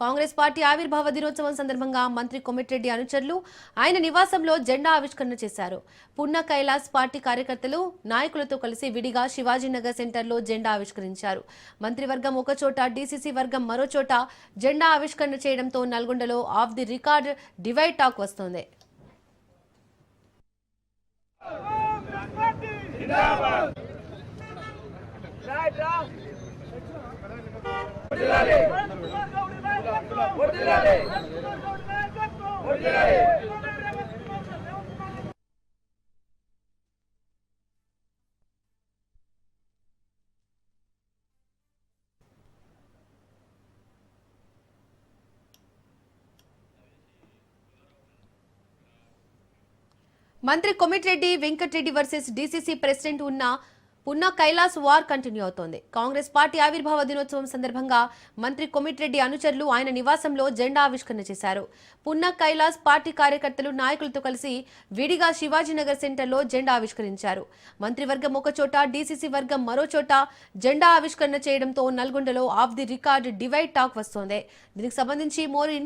Congress party ఆవిర్భావ దినోత్సవం సందర్భంగా మంత్రి కొమిటిరెడ్డి అనుచరులు ఆయన నివాసంలో జెండా ఆవిష్కరణ చేశారు. పున్న కైలాస్ పార్టీ కార్యకర్తలు నాయకులతో కలిసి విడిగా శివాజీనగర్ సెంటర్లో జెండా ఆవిష్కరించారు. మంత్రివర్గం ఒకచోట, డీసీసీ వర్గం మరోచోట జెండా ఆవిష్కరణ చేయడంతో నల్గొండలో off the record divide talk వస్తోంది. మంత్రి Komatireddy Venkatreddy versus DCC president ఉన్న పున్న కైలాస్ వార్ కంటిన్యూ అవుతోంది. కాంగ్రెస్ పార్టీ ఆవిర్భావ దినోత్సవం సందర్భంగా మంత్రి కొమిటిరెడ్డి అనుచరులు ఆయన నివాసంలో జెండా ఆవిష్కరణ చేశారు. పున్న కైలాస్ పార్టీ కార్యకర్తలు నాయకులతో కలిసి విడిగా శివాజీనగర్ సెంటర్లో జెండా ఆవిష్కరించారు. మంత్రివర్గం ఒకచోట, డీసీసీ వర్గం మరోచోట జెండా ఆవిష్కరణ చేయడంతో నల్గొండలో off the record divide talk వస్తోంది. దీనికి సంబంధించి మోర్